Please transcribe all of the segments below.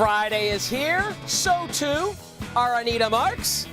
Friday is here, so too are Anita Marks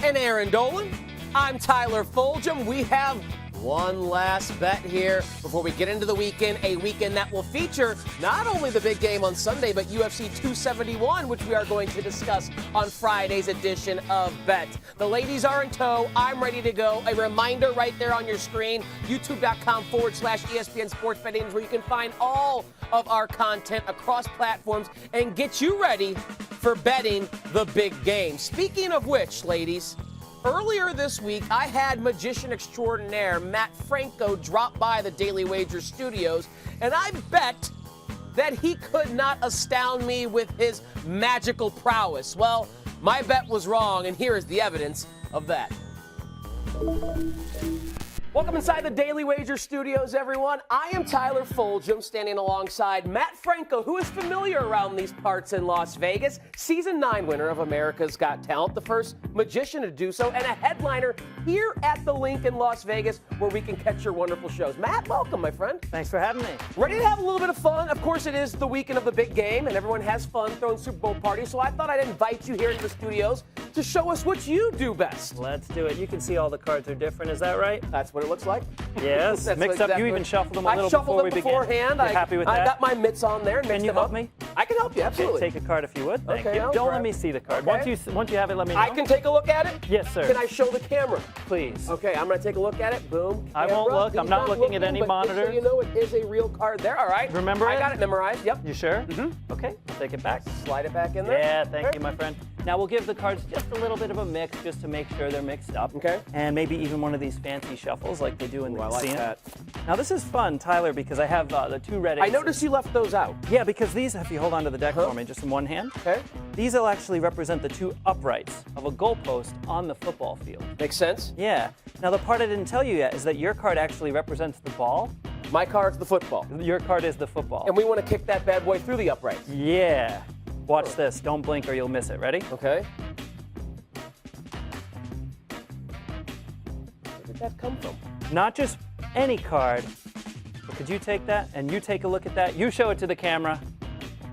and Aaron Dolan. I'm Tyler Fulgham. We have one last bet here before we get into the weekend, a weekend that will feature not only the big game on Sunday, but UFC 271, which we are going to discuss on Friday's edition of Bet. The ladies are in tow. I'm ready to go. A reminder right there on your screen, youtube.com/ESPN Sports Betting, where you can find all of our content across platforms and get you ready for betting the big game. Speaking of which, ladies, earlier this week, I had magician extraordinaire Matt Franco drop by the Daily Wager studios, and I bet that he could not astound me with his magical prowess. Well, my bet was wrong, and here is the evidence of that. Welcome inside the Daily Wager studios, everyone. I am Tyler Fulgham, standing alongside Matt Franco, who is familiar around these parts in Las Vegas, Season 9 winner of America's Got Talent, the first magician to do so, and a headliner here at the Link in Las Vegas, where we can catch your wonderful shows. Matt, welcome, my friend. Thanks for having me. Ready to have a little bit of fun? Of course, it is the weekend of the big game, and everyone has fun throwing Super Bowl parties, so I thought I'd invite you here to the studios to show us what you do best. Let's do it. You can see all the cards are different. Is that right? That's what it looks like. Yes. Mixed up. You even shuffled them a little before we began. I shuffled them beforehand. You're happy with that? I got my mitts on there and mixed Can you them help up. me? I can help you, absolutely. Okay, take a card if you would. Thank Okay, you. I'll Don't grab- let me see the card. Okay. Once you have it, let me know. I can take a look at it? Yes, sir. Can I show the camera? Please. Okay, I'm going to take a look at it. Boom. I won't Camera. look. I'm He's not looking at any but just monitors. so you know, it is a real card there. All right. Remember I it? got it memorized. Yep. You sure? Mm-hmm. Okay, I'll take it back. Slide it back in there. Yeah, thank Okay. you, my friend. Now we'll give the cards just a little bit of a mix, just to make sure they're mixed up. Okay. And maybe even one of these fancy shuffles like they do in the I like casino. that. Now this is fun, Tyler, because I have the two red I aces. noticed you left those out. Yeah, because these, if you hold onto the deck for me, just in one hand. Okay. These will actually represent the two uprights of a goalpost on the football field. Makes sense. Yeah. Now the part I didn't tell you yet is that your card actually represents the ball. My card's the football. Your card is the football. And we want to kick that bad boy through the uprights. Yeah. Watch this. Don't blink or you'll miss it. Ready? Okay. Where did that come from? Not just any card, but could you take that and you take a look at that? You show it to the camera.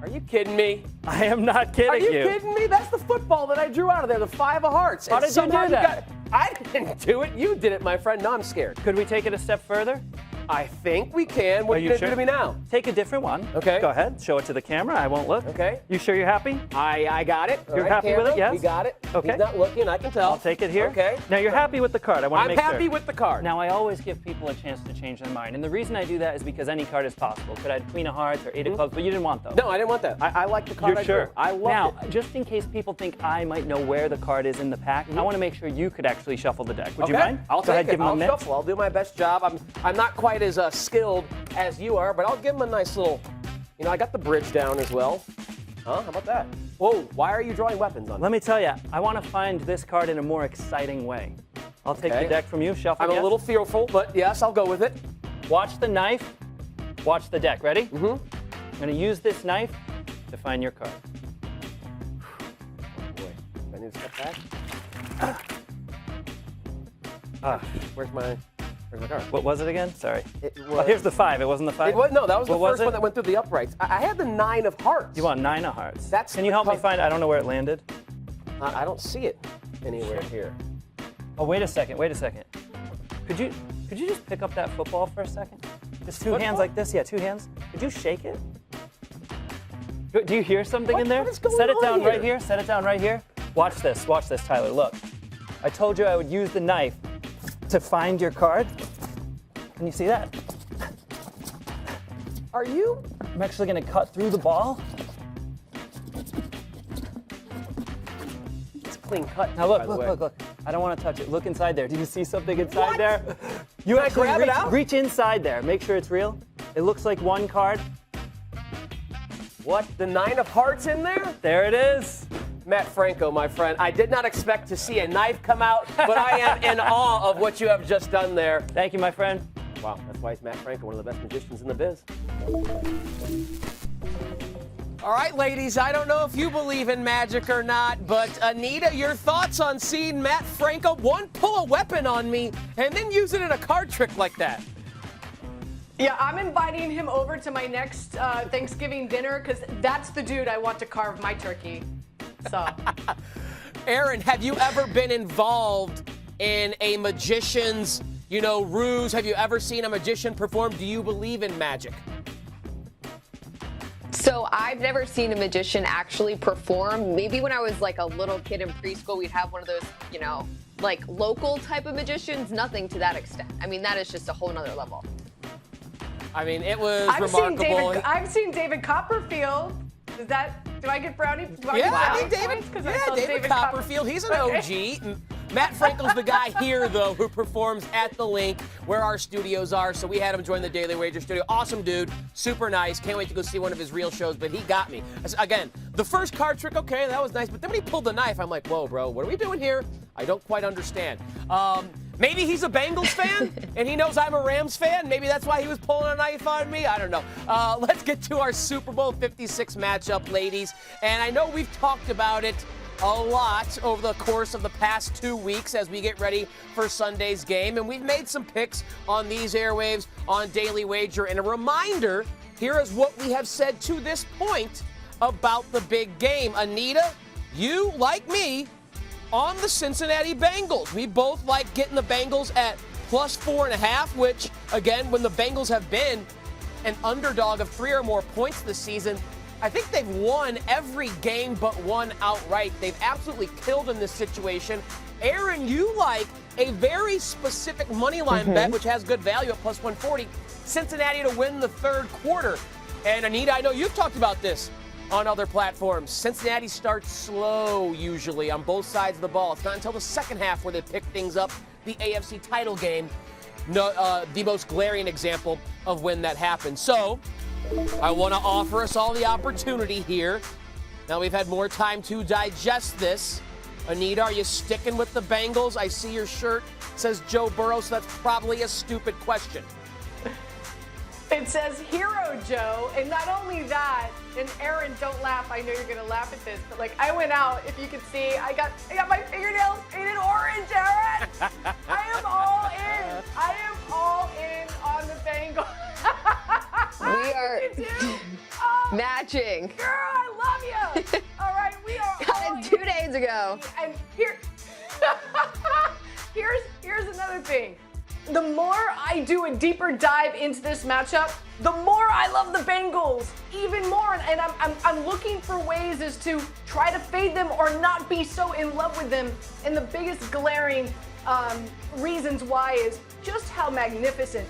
Are you kidding me? I am not kidding Are you kidding me? That's the football that I drew out of there, the 5 of hearts. How And did you somehow do that? I didn't do it. You did it, my friend. Now I'm scared. Could we take it a step further? I think we can. What Are are you you going to sure? do to me now? Take a different one. Okay. Go ahead. Show it to the camera. I won't look. Okay. You sure you're happy? I got it. All You're right, happy with camera, it, yes? We got it. Okay. He's not looking. I can tell. I'll take it here. Okay. Now you're happy with the card. I want to I'm make sure. happy with the card. Now, I always give people a chance to change their mind. And the reason I do that is because any card is possible. Could I have Queen of Hearts or 8 of Clubs, but you didn't want those. No, I didn't want that. I like the card. You're I sure? drew. I love now, it. just in case people think I might know where the card is in the pack, I want to make sure you could actually shuffle the deck. Would you mind? I'll Go take ahead, it. give him a I'll mix. shuffle. I'll do my best job. I'm not quite as skilled as you are, but I'll give him a nice little, I got the bridge down as well. Huh? How about that? Whoa, why are you drawing weapons on me? Let me tell you, I want to find this card in a more exciting way. I'll take Okay. the deck from you, shuffle. I'm a yes? little fearful, but yes, I'll go with it. Watch the knife, watch the deck. Ready? Mm-hmm. I'm going to use this knife to find your card. Oh boy, do I need to step back? Where's my card? What was it again? Sorry. It Oh, was, here's the 5. It wasn't the 5? no, that was the What was first it? one that went through the uprights. I had the 9 of hearts. You want 9 of hearts. That's Can you help me find? I don't know where it landed. I don't see it anywhere here. Oh, wait a second. Could you just pick up that football for a second? Just two hands Football? like this? Yeah, 2 hands. Could you shake it? Do you hear something What- in there? what is going Set it on down here? right here. Set it down right here. Watch this, Tyler. Look. I told you I would use the knife to find your card. Can you see that? Are you? I'm actually going to cut through the ball. It's clean cut. Now look, by the way. look. I don't want to touch it. Look inside there. Do you see something inside What? there? You Can I actually grab it out? reach inside there. Make sure it's real. It looks like one card. What? The 9 of hearts in there? There it is. Matt Franco, my friend. I did not expect to see a knife come out, but I am in awe of what you have just done there. Thank you, my friend. Wow, that's why he's Matt Franco, one of the best magicians in the biz. All right, ladies, I don't know if you believe in magic or not, but Anita, your thoughts on seeing Matt Franco, one, pull a weapon on me, and then use it in a card trick like that? Yeah, I'm inviting him over to my next Thanksgiving dinner because that's the dude I want to carve my turkey. So, Aaron, have you ever been involved in a magician's, ruse? Have you ever seen a magician perform? Do you believe in magic? So I've never seen a magician actually perform. Maybe when I was like a little kid in preschool, we'd have one of those, like local type of magicians. Nothing to that extent. I mean, that is just a whole nother level. I mean, it was remarkable. Seen I've seen David Copperfield. Do I get brownie? David Copperfield. He's an OG. Matt Frankel's the guy here, though, who performs at the link where our studios are. So we had him join the Daily Wager studio. Awesome dude. Super nice. Can't wait to go see one of his real shows, but he got me. Again, the first card trick, okay, that was nice. But then when he pulled the knife, I'm like, whoa, bro, what are we doing here? I don't quite understand. Maybe he's a Bengals fan, and he knows I'm a Rams fan. Maybe that's why he was pulling a knife on me. I don't know. Let's get to our Super Bowl 56 matchup, ladies. And I know we've talked about it a lot over the course of the past 2 weeks as we get ready for Sunday's game. And we've made some picks on these airwaves on Daily Wager. And a reminder, here is what we have said to this point about the big game. Anita, you, like me, on the Cincinnati Bengals. We both like getting the Bengals at plus 4.5, which, again, when the Bengals have been an underdog of 3 or more points this season, I think they've won every game but one outright. They've absolutely killed in this situation. Aaron, you like a very specific money line bet, which has good value at plus 140, Cincinnati to win the third quarter. And Anita, I know you've talked about this on other platforms. Cincinnati starts slow usually on both sides of the ball. It's not until the second half where they pick things up. The AFC title game, the most glaring example of when that happens. So I want to offer us all the opportunity here. Now we've had more time to digest this. Anita, are you sticking with the Bengals? I see your shirt says Joe Burrow, so that's probably a stupid question. It says Hero Joe, and not only that, and Aaron, don't laugh. I know you're gonna laugh at this, but I went out. If you can see, I got my fingernails painted orange, Aaron. I am all in. I am all in on the Bengals. We are matching. Girl, I love you. All right, we are all Got it 2 days ago. And here's another thing. The more I do a deeper dive into this matchup, the more I love the Bengals, even more. And I'm looking for ways as to try to fade them or not be so in love with them. And the biggest glaring reasons why is just how magnificent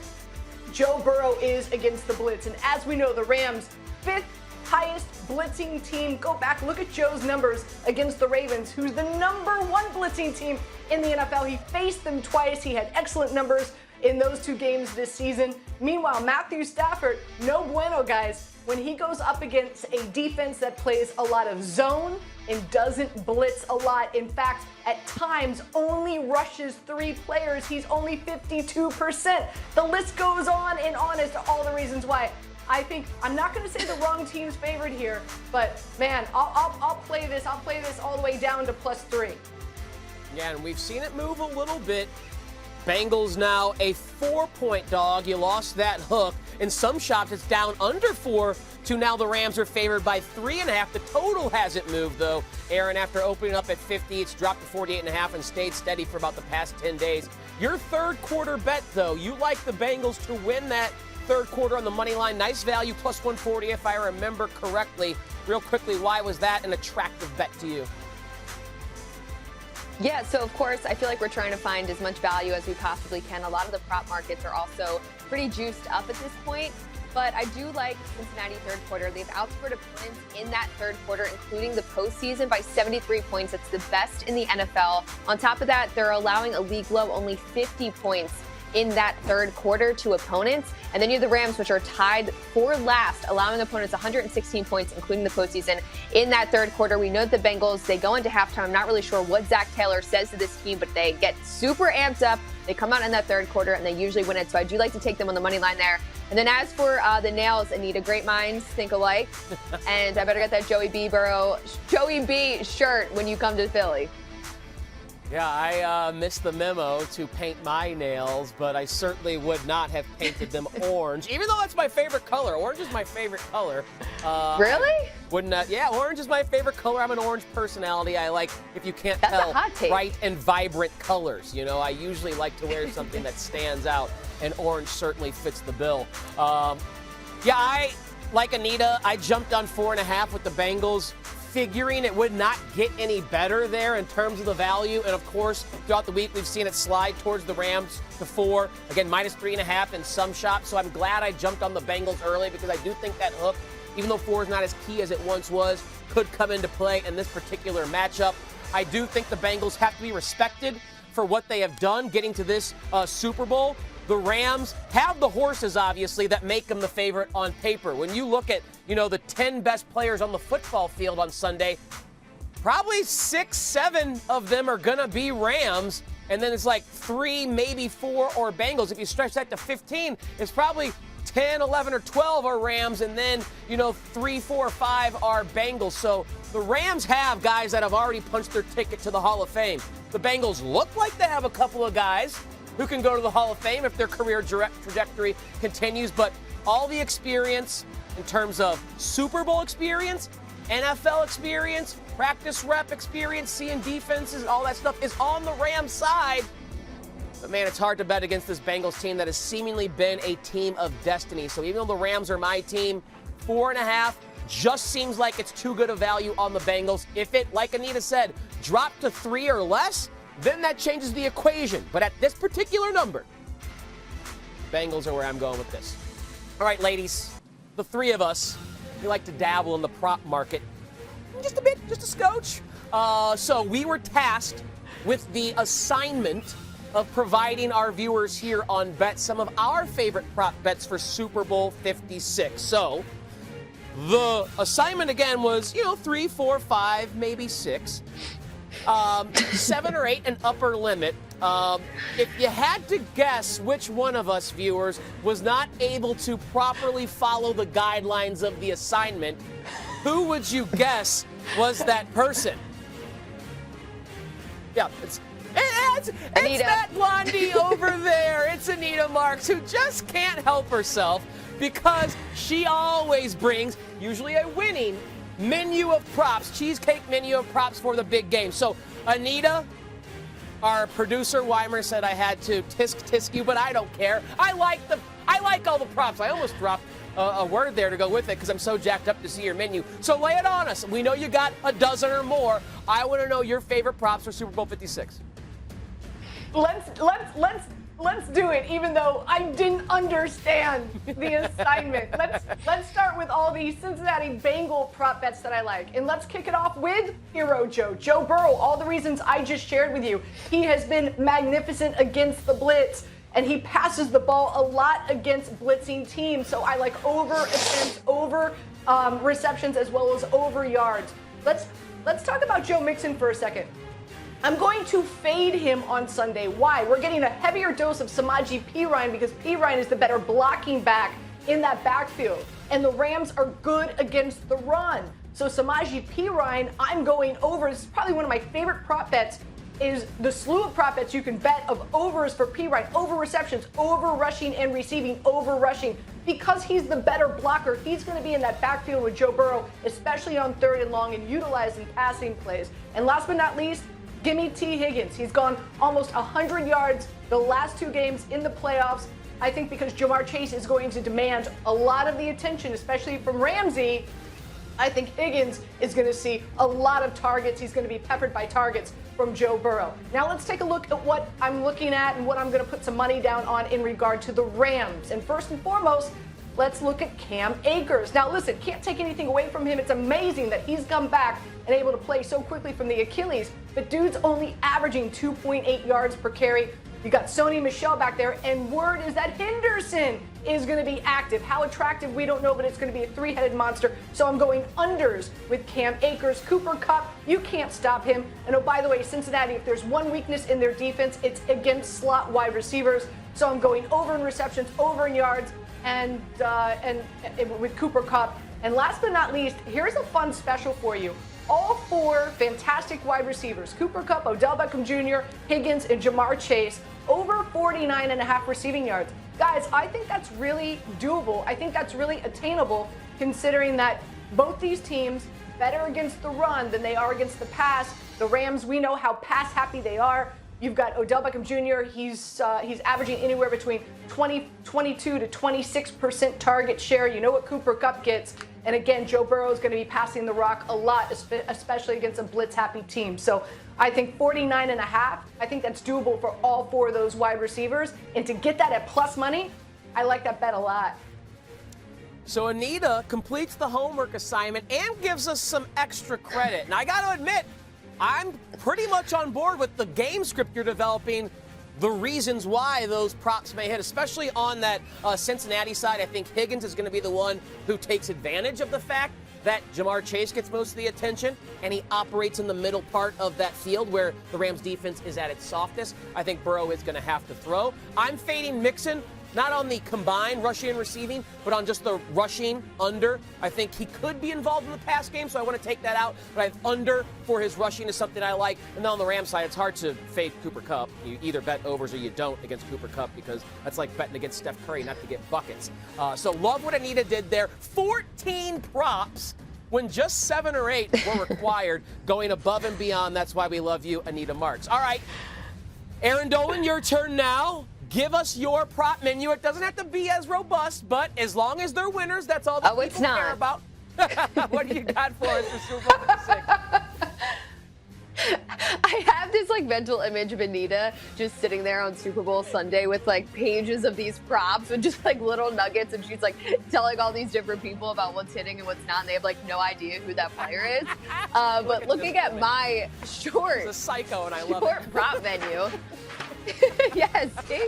Joe Burrow is against the blitz. And as we know, the Rams, 5th highest blitzing team. Go back, look at Joe's numbers against the Ravens, who's the #1 blitzing team in the NFL. He faced them twice. He had excellent numbers in those 2 games this season. Meanwhile, Matthew Stafford, no bueno, guys, when he goes up against a defense that plays a lot of zone and doesn't blitz a lot. In fact, at times only rushes 3 players. He's only 52%. The list goes on and on as to all the reasons why. I think I'm not going to say the wrong team's favored here, but man, I'll play this. I'll play this all the way down to plus 3. Yeah, and we've seen it move a little bit. Bengals now a 4-point dog. You lost that hook. In some shops, it's down under 4 to now the Rams are favored by 3.5. The total hasn't moved, though. Aaron, after opening up at 50, it's dropped to 48.5 and stayed steady for about the past 10 days. Your third quarter bet, though, you like the Bengals to win that third quarter on the money line. Nice value, plus 140 if I remember correctly. Real quickly, why was that an attractive bet to you? Yeah, so of course, I feel like we're trying to find as much value as we possibly can. A lot of the prop markets are also pretty juiced up at this point. But I do like Cincinnati third quarter. They've outscored opponents in that third quarter, including the postseason, by 73 points. That's the best in the NFL. On top of that, they're allowing a league low only 50 points in that third quarter to opponents. And then you have the Rams, which are tied for last, allowing opponents 116 points, including the postseason, in that third quarter. We know that the Bengals, they go into halftime. I'm not really sure what Zach Taylor says to this team, but they get super amped up. They come out in that third quarter, and they usually win it. So I do like to take them on the money line there. And then as for the nails, Anita, great minds think alike. And I better get that Joey B shirt when you come to Philly. Yeah, I missed the memo to paint my nails, but I certainly would not have painted them orange, even though that's my favorite color. Orange is my favorite color. Really? Wouldn't yeah, orange is my favorite color. I'm an orange personality. I like, if you can't That's a tell, hot take. bright and vibrant colors. You know, I usually like to wear something that stands out, and orange certainly fits the bill. Yeah, like Anita, I jumped on 4.5 with the Bengals, figuring it would not get any better there in terms of the value. And of course, throughout the week, we've seen it slide towards the Rams to 4. Again, -3.5 in some shops. So I'm glad I jumped on the Bengals early, because I do think that hook, even though 4 is not as key as it once was, could come into play in this particular matchup. I do think the Bengals have to be respected for what they have done getting to this Super Bowl. The Rams have the horses, obviously, that make them the favorite on paper. When you look at, the 10 best players on the football field on Sunday, probably 6, 7 of them are going to be Rams. And then it's like 3, maybe 4 or Bengals. If you stretch that to 15, it's probably 10, 11, or 12 are Rams. And then, 3, 4, 5 are Bengals. So the Rams have guys that have already punched their ticket to the Hall of Fame. The Bengals look like they have a couple of guys who can go to the Hall of Fame if their career trajectory continues. But all the experience in terms of Super Bowl experience, NFL experience, practice rep experience, seeing defenses, all that stuff is on the Rams side. But, man, it's hard to bet against this Bengals team that has seemingly been a team of destiny. So even though the Rams are my team, 4.5 just seems like it's too good a value on the Bengals. If it, like Anita said, dropped to 3 or less, then that changes the equation. But at this particular number, Bengals are where I'm going with this. All right, ladies, the 3 of us, we like to dabble in the prop market just a bit, just a scotch. So we were tasked with the assignment of providing our viewers here on Bet some of our favorite prop bets for Super Bowl 56. So the assignment again was, 3, 4, 5, maybe 6. 7 or 8 an upper limit. If you had to guess which one of us viewers was not able to properly follow the guidelines of the assignment, who would you guess was that person? Yeah, it's that blondie over there. It's Anita Marks, who just can't help herself because she always brings, usually a winning menu of props, cheesecake menu of props for the big game. So, Anita, our producer Weimer said I had to tisk you, but I don't care. I like all the props. I almost dropped a word there to go with it because I'm so jacked up to see your menu. So lay it on us. We know you got a dozen or more. I want to know your favorite props for Super Bowl 56. Let's do it, even though I didn't understand the assignment. Let's start with all the Cincinnati Bengal prop bets that I like. And let's kick it off with Hero Joe Burrow. All the reasons I just shared with you. He has been magnificent against the blitz, and he passes the ball a lot against blitzing teams. So I like over attempts, over receptions, as well as over yards. Let's talk about Joe Mixon for a second. I'm going to fade him on Sunday. Why? We're getting a heavier dose of Samaje Perine because Perine is the better blocking back in that backfield. And the Rams are good against the run. So Samaje Perine, I'm going over. This is probably one of my favorite prop bets, is the slew of prop bets you can bet of overs for Perine, over receptions, over rushing and receiving, over rushing. Because he's the better blocker, he's going to be in that backfield with Joe Burrow, especially on 3rd and long and utilized in passing plays. And last but not least, give me T. Higgins. He's gone almost 100 yards the last 2 games in the playoffs. I think because Jamar Chase is going to demand a lot of the attention, especially from Ramsey, I think Higgins is going to see a lot of targets. He's going to be peppered by targets from Joe Burrow. Now let's take a look at what I'm looking at and what I'm going to put some money down on in regard to the Rams. And first and foremost, let's look at Cam Akers. Now listen, can't take anything away from him. It's amazing that he's come back and able to play so quickly from the Achilles, but dude's only averaging 2.8 yards per carry. You got Sony Michel back there, and word is that Henderson is going to be active. How attractive, we don't know, but it's going to be a 3-headed monster. So I'm going unders with Cam Akers. Cooper Kupp, you can't stop him. And oh, by the way, Cincinnati, if there's one weakness in their defense, it's against slot wide receivers. So I'm going over in receptions, over in yards, and with Cooper Kupp. And last but not least, here's a fun special for you. all four fantastic wide receivers, Cooper Kupp, Odell Beckham Jr., Higgins, and Jamar Chase, over 49.5 receiving yards. Guys, I think that's really doable. I think that's really attainable, considering that both these teams better against the run than they are against the pass. The Rams, we know how pass happy they are. You've got Odell Beckham Jr. He's averaging anywhere between 22 to 26% target share. You know what Cooper Kupp gets. And again, Joe Burrow is going to be passing the rock a lot, especially against a blitz-happy team. So I think 49.5, I think that's doable for all four of those wide receivers. And to get that at plus money, I like that bet a lot. So Anita completes the homework assignment and gives us some extra credit. And I got to admit, I'm pretty much on board with the game script you're developing, the reasons why those props may hit, especially on that Cincinnati side. I think Higgins is going to be the one who takes advantage of the fact that Jamar Chase gets most of the attention, and he operates in the middle part of that field where the Rams defense is at its softest. I think Burrow is going to have to throw. I'm fading Mixon, not on the combined rushing and receiving, but on just the rushing under. I think he could be involved in the pass game, so I want to take that out. But I have under for his rushing is something I like. And then on the Rams side, it's hard to fade Cooper Kupp. You either bet overs or you don't against Cooper Kupp, because that's like betting against Steph Curry not to get buckets. So love what Anita did there. 14 props when just 7 or 8 were required, going above and beyond. That's why we love you, Anita Marks. All right, Aaron Dolan, your turn now. Give us your prop menu. It doesn't have to be as robust, but as long as they're winners, that's all that people care about. What do you got for us for Super Bowl 56? I have this mental image of Anita just sitting there on Super Bowl Sunday with pages of these props with just little nuggets, and she's telling all these different people about what's hitting and what's not, and they have no idea who that player is. But looking at my short, a psycho, and I love short prop menu. Yes, see?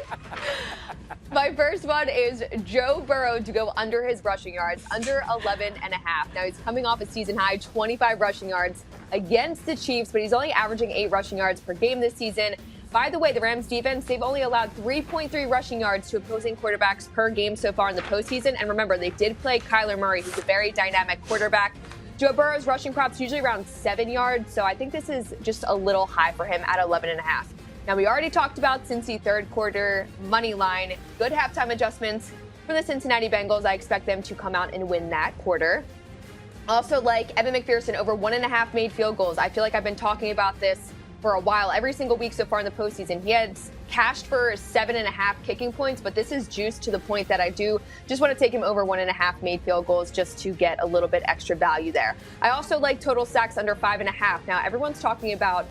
My first one is Joe Burrow to go under his rushing yards, under 11.5. Now, he's coming off a season-high 25 rushing yards against the Chiefs, but he's only averaging 8 rushing yards per game this season. By the way, the Rams defense, they've only allowed 3.3 rushing yards to opposing quarterbacks per game so far in the postseason. And remember, they did play Kyler Murray, who's a very dynamic quarterback. Joe Burrow's rushing prop's usually around 7 yards, so I think this is just a little high for him at 11.5. Now, we already talked about Cincy third quarter money line. Good halftime adjustments for the Cincinnati Bengals. I expect them to come out and win that quarter. Also, Evan McPherson over 1.5 made field goals. I feel like I've been talking about this for a while. Every single week so far in the postseason, he had cashed for 7.5 kicking points, but this is juiced to the point that I do just want to take him over 1.5 made field goals just to get a little bit extra value there. I also like total sacks under 5.5. Now, everyone's talking about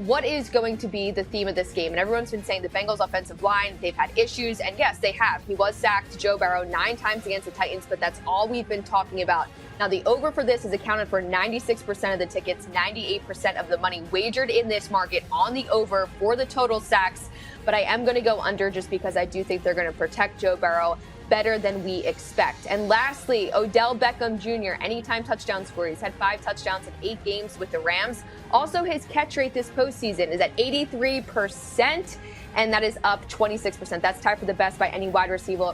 what is going to be the theme of this game? And everyone's been saying the Bengals offensive line, they've had issues, and yes, they have. He was sacked, Joe Burrow, 9 times against the Titans, but that's all we've been talking about. Now, the over for this is accounted for 96% of the tickets, 98% of the money wagered in this market on the over for the total sacks. But I am going to go under just because I do think they're going to protect Joe Burrow better than we expect. And lastly, Odell Beckham Jr., anytime touchdown scorer. He's had 5 touchdowns in 8 games with the Rams. Also, his catch rate this postseason is at 83%, and that is up 26%. That's tied for the best by any wide receiver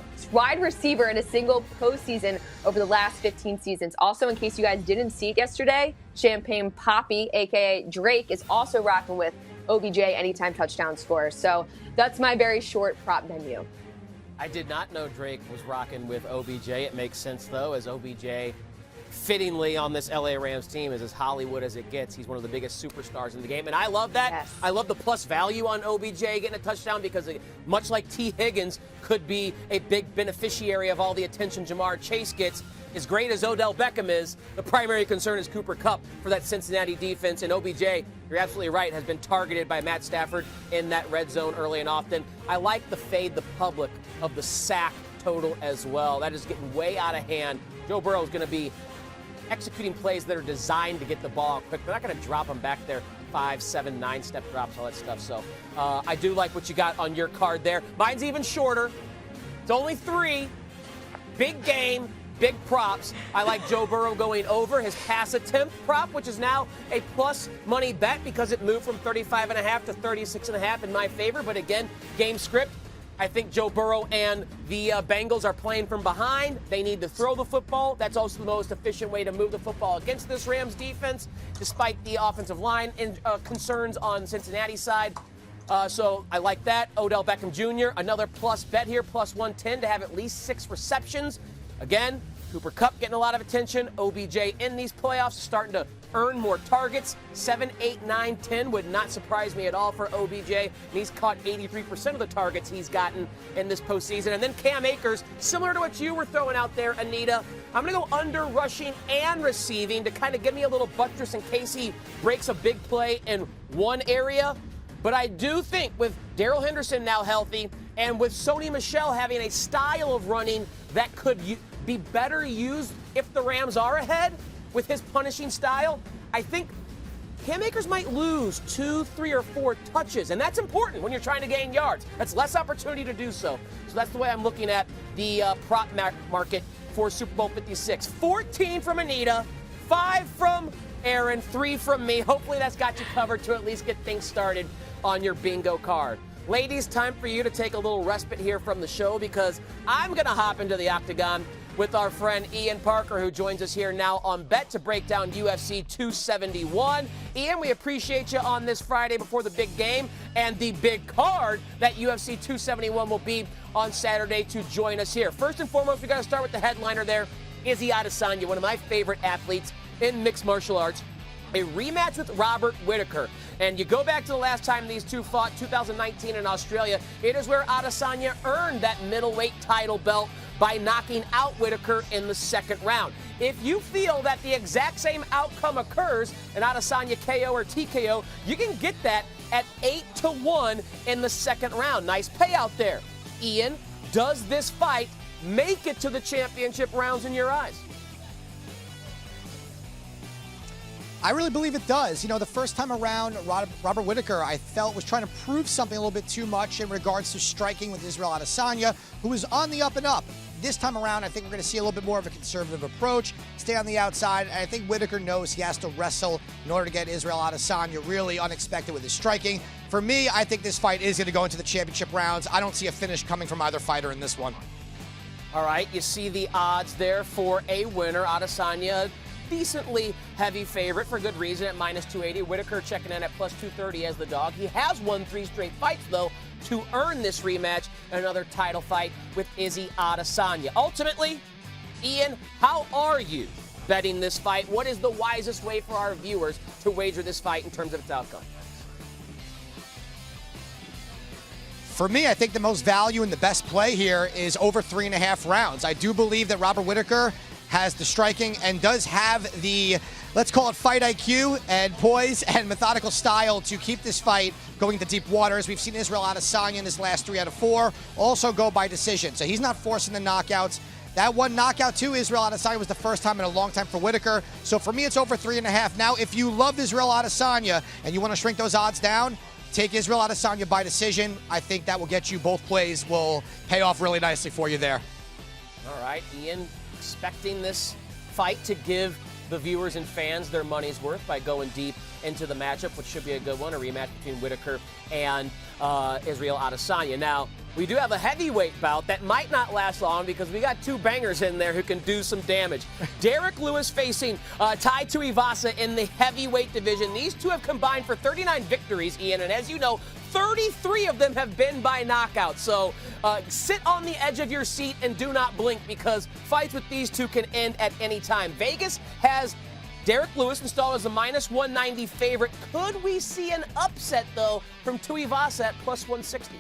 in a single postseason over the last 15 seasons. Also, in case you guys didn't see it yesterday, Champagne Poppy, aka Drake, is also rocking with OBJ anytime touchdown scorer. So that's my very short prop menu. I did not know Drake was rocking with OBJ. It makes sense, though, as OBJ fittingly on this LA Rams team is as Hollywood as it gets. He's one of the biggest superstars in the game, and I love that. Yes. I love the plus value on OBJ getting a touchdown because, much like T. Higgins could be a big beneficiary of all the attention Jamar Chase gets, as great as Odell Beckham is, the primary concern is Cooper Kupp for that Cincinnati defense. And OBJ, you're absolutely right, has been targeted by Matt Stafford in that red zone early and often. I like the fade the public of the sack total as well. That is getting way out of hand. Joe Burrow is going to be executing plays that are designed to get the ball quick. They're not going to drop them back there 5, 7, 9-step drops, all that stuff. So I do like what you got on your card there. Mine's even shorter. It's only 3. Big game. Big props. I like Joe Burrow going over his pass attempt prop, which is now a plus money bet because it moved from 35.5 to 36.5 in my favor. But again, game script, I think Joe Burrow and the Bengals are playing from behind. They need to throw the football. That's also the most efficient way to move the football against this Rams defense, despite the offensive line concerns on Cincinnati's side. So I like that. Odell Beckham Jr., another plus bet here, plus 110 to have at least 6 receptions. Again, Cooper Kupp getting a lot of attention. OBJ in these playoffs, starting to earn more targets. 7, 8, 9, 10 would not surprise me at all for OBJ. And he's caught 83% of the targets he's gotten in this postseason. And then Cam Akers, similar to what you were throwing out there, Anita. I'm going to go under rushing and receiving to kind of give me a little buttress in case he breaks a big play in one area. But I do think with Darrell Henderson now healthy and with Sony Michel having a style of running that could be better used if the Rams are ahead with his punishing style, I think Cam Akers might lose 2, 3, or 4 touches, and that's important when you're trying to gain yards. That's less opportunity to do so. So that's the way I'm looking at the prop market for Super Bowl 56. 14 from Anita, 5 from Aaron, 3 from me. Hopefully that's got you covered to at least get things started on your bingo card. Ladies, time for you to take a little respite here from the show because I'm going to hop into the octagon with our friend Ian Parker, who joins us here now on Bet to break down UFC 271. Ian, we appreciate you on this Friday before the big game and the big card that UFC 271 will be on Saturday to join us here. First and foremost, we got to start with the headliner there, Izzy Adesanya, one of my favorite athletes in mixed martial arts. A rematch with Robert Whittaker. And you go back to the last time these two fought, 2019 in Australia. It is where Adesanya earned that middleweight title belt by knocking out Whittaker in the second round. If you feel that the exact same outcome occurs, an Adesanya KO or TKO, you can get that at 8-1 in the second round. Nice payout there. Ian, does this fight make it to the championship rounds in your eyes? I really believe it does. You know, the first time around, Robert Whittaker, I felt, was trying to prove something a little bit too much in regards to striking with Israel Adesanya, who was on the up and up. This time around, I think we're going to see a little bit more of a conservative approach, stay on the outside, and I think Whittaker knows he has to wrestle in order to get Israel Adesanya really unexpected with his striking. For me, I think this fight is going to go into the championship rounds. I don't see a finish coming from either fighter in this one. All right, you see the odds there for a winner. Adesanya, decently heavy favorite for good reason at minus 280. Whittaker checking in at plus 230 as the dog. He has won 3 straight fights, though, to earn this rematch and another title fight with Izzy Adesanya. Ultimately, Ian, how are you betting this fight? What is the wisest way for our viewers to wager this fight in terms of its outcome? For me, I think the most value and the best play here is over 3.5 rounds. I do believe that Robert Whittaker has the striking and does have the, let's call it fight IQ and poise and methodical style to keep this fight going to deep waters. We've seen Israel Adesanya in his last 3 out of 4 also go by decision. So he's not forcing the knockouts. That one knockout to Israel Adesanya was the first time in a long time for Whittaker. So for me, it's over 3.5. Now, if you love Israel Adesanya and you want to shrink those odds down, take Israel Adesanya by decision. I think that will get you, both plays will pay off really nicely for you there. All right, Ian, expecting this fight to give the viewers and fans their money's worth by going deep into the matchup, which should be a good one, a rematch between Whittaker and Israel Adesanya. Now, we do have a heavyweight bout that might not last long because we got 2 bangers in there who can do some damage. Derek Lewis facing Tai Tuivasa in the heavyweight division. These two have combined for 39 victories, Ian, and as you know, 33 of them have been by knockout. So sit on the edge of your seat and do not blink because fights with these two can end at any time. Vegas has Derek Lewis installed as a minus 190 favorite. Could we see an upset, though, from Tuivasa at plus 160?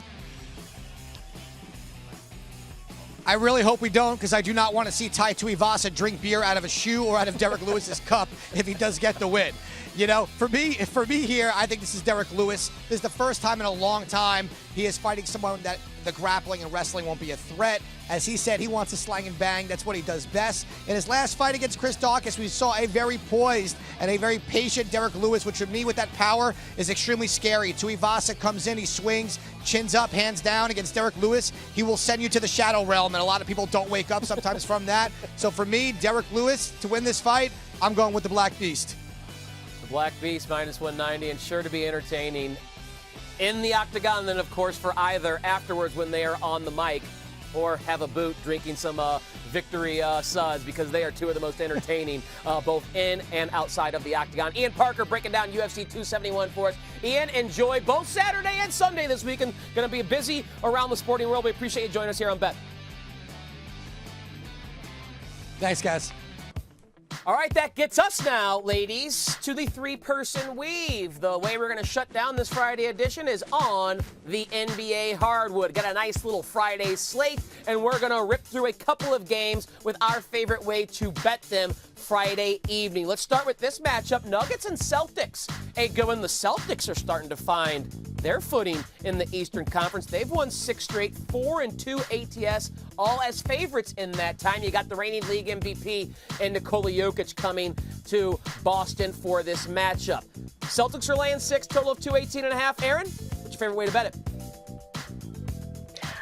I really hope we don't, because I do not want to see Tai Tuivasa drink beer out of a shoe or out of Derek Lewis's cup if he does get the win. You know, for me here, I think this is Derek Lewis. This is the first time in a long time he is fighting someone that the grappling and wrestling won't be a threat. As he said, he wants to slang and bang. That's what he does best. In his last fight against Chris Daukaus, we saw a very poised and a very patient Derek Lewis, which for me with that power is extremely scary. Tuivasa comes in, he swings, chins up, hands down against Derek Lewis. He will send you to the shadow realm, and a lot of people don't wake up sometimes from that. So for me, Derek Lewis, to win this fight, I'm going with the Black Beast. The Black Beast minus 190 and sure to be entertaining. in the octagon, and then, of course, for either afterwards when they are on the mic or have a boot drinking some victory suds, because they are two of the most entertaining both in and outside of the octagon. Ian Parker breaking down UFC 271 for us. Ian, enjoy both Saturday and Sunday this weekend. Going to be busy around the sporting world. We appreciate you joining us here on Bet. Thanks, guys. All right, that gets us now, ladies, to the three-person weave. The way we're going to shut down this Friday edition is on the NBA hardwood. Got a nice little Friday slate, and we're going to rip through a couple of games with our favorite way to bet them Friday evening. Let's start with this matchup, Nuggets and Celtics. Hey, going, the Celtics are starting to find their footing in the Eastern Conference. They've won 6 straight, 4-2 ATS, all as favorites in that time. You got the reigning league MVP and Nikola Jokic coming to Boston for this matchup. Celtics are laying 6, total of 218.5. Aaron, what's your favorite way to bet it?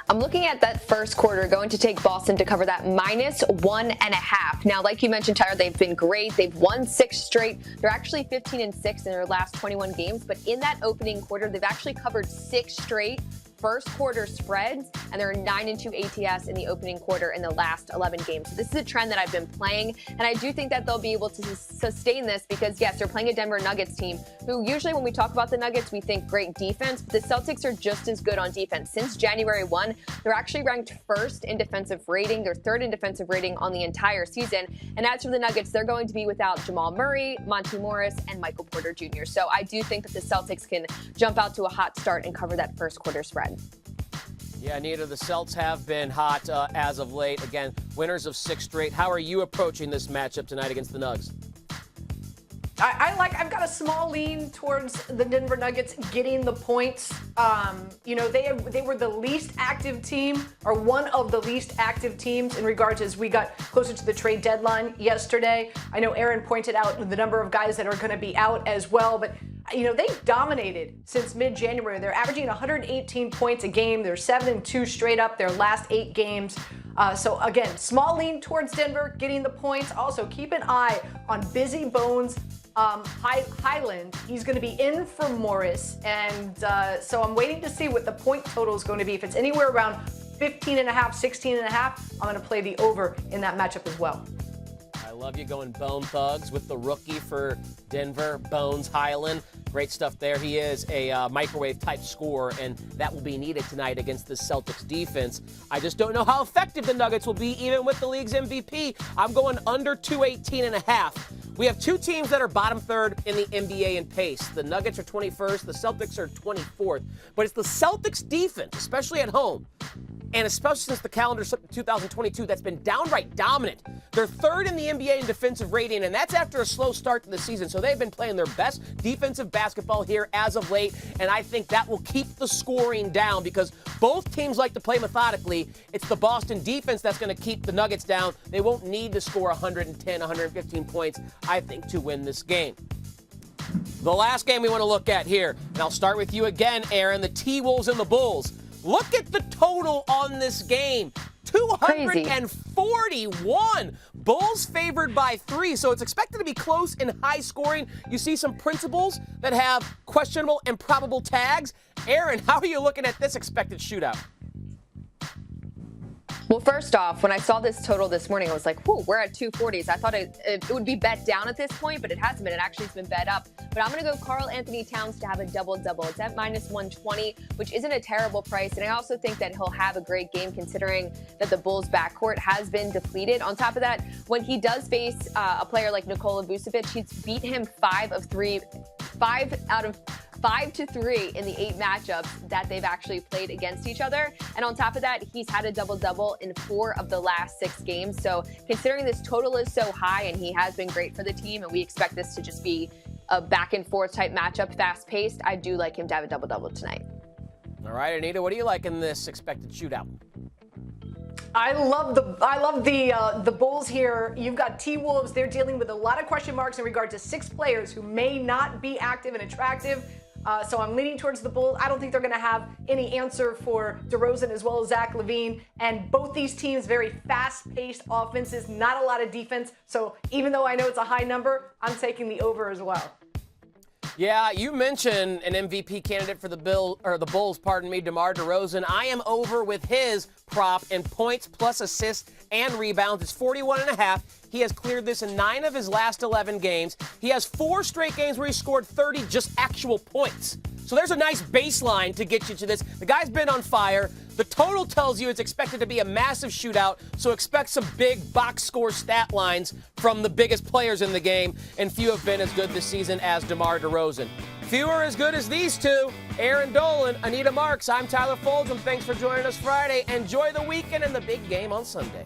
I'm looking at that first quarter, going to take Boston to cover that -1.5. Now, like you mentioned, Tyler, they've been great. They've won 6 straight. They're actually 15-6 in their last 21 games. But in that opening quarter, they've actually covered 6 straight first quarter spreads, and they're 9-2 ATS in the opening quarter in the last 11 games. So this is a trend that I've been playing, and I do think that they'll be able to sustain this because, yes, they're playing a Denver Nuggets team who usually when we talk about the Nuggets, we think great defense, but the Celtics are just as good on defense. Since January 1, they're actually ranked first in defensive rating. They're third in defensive rating on the entire season. And as for the Nuggets, they're going to be without Jamal Murray, Monty Morris, and Michael Porter Jr. So I do think that the Celtics can jump out to a hot start and cover that first quarter spread. Yeah, Anita, the Celts have been hot as of late. Again, winners of 6 straight. How are you approaching this matchup tonight against the Nugs? I've got a small lean towards the Denver Nuggets getting the points. They were the least active team, or one of the least active teams in regards as we got closer to the trade deadline yesterday. I know Aaron pointed out the number of guys that are going to be out as well, but they've dominated since mid-January. They're averaging 118 points a game. They're 7-2 straight up their last 8 games. So again, small lean towards Denver getting the points. Also, keep an eye on Busy Bones Highland. He's going to be in for Morris, and so I'm waiting to see what the point total is going to be. If it's anywhere around 15.5, 16.5, I'm going to play the over in that matchup as well. I love you going Bone Thugs with the rookie for Denver, Bones Highland. Great stuff there. He is a microwave-type scorer, and that will be needed tonight against the Celtics defense. I just don't know how effective the Nuggets will be, even with the league's MVP. I'm going under 218.5. We have 2 teams that are bottom third in the NBA in pace. The Nuggets are 21st. The Celtics are 24th. But it's the Celtics defense, especially at home, and especially since the calendar slipped to 2022, that's been downright dominant. They're third in the NBA in defensive rating, and that's after a slow start to the season. So they've been playing their best defensive basketball here as of late, and I think that will keep the scoring down because both teams like to play methodically. It's the Boston defense that's going to keep the Nuggets down. They won't need to score 110, 115 points, I think, to win this game. The last game we want to look at here, and I'll start with you again, Aaron, the T-Wolves and the Bulls. Look at the total on this game. 241. Bulls favored by 3, so it's expected to be close and high scoring. You see some principles that have questionable and probable tags. Aaron, how are you looking at this expected shootout? Well, first off, when I saw this total this morning, I was like, whoa, we're at 240s. I thought it would be bet down at this point, but it hasn't been. It actually has been bet up. But I'm going to go Karl Anthony Towns to have a double-double. It's at -120, which isn't a terrible price. And I also think that he'll have a great game considering that the Bulls' backcourt has been depleted. On top of that, when he does face a player like Nikola Vucevic, he's beat him 5 out of 5 to 3 in the 8 matchups that they've actually played against each other. And on top of that, he's had a double-double in 4 of the last 6 games. So considering this total is so high and he has been great for the team and we expect this to just be a back-and-forth type matchup, fast-paced, I do like him to have a double-double tonight. All right, Anita, what do you like in this expected shootout? I love the Bulls here. You've got T-Wolves. They're dealing with a lot of question marks in regard to 6 players who may not be active and attractive. So I'm leaning towards the Bulls. I don't think they're going to have any answer for DeRozan as well as Zach LaVine. And both these teams, very fast-paced offenses, not a lot of defense. So even though I know it's a high number, I'm taking the over as well. Yeah, you mentioned an MVP candidate for the Bulls, DeMar DeRozan. I am over with his prop in points plus assists and rebounds. It's 41.5. He has cleared this in 9 of his last 11 games. He has 4 straight games where he scored 30 just actual points. So there's a nice baseline to get you to this. The guy's been on fire. The total tells you it's expected to be a massive shootout, so expect some big box score stat lines from the biggest players in the game, and few have been as good this season as DeMar DeRozan. Few are as good as these two. Aaron Dolan, Anita Marks. I'm Tyler Foldham. Thanks for joining us Friday. Enjoy the weekend and the big game on Sunday.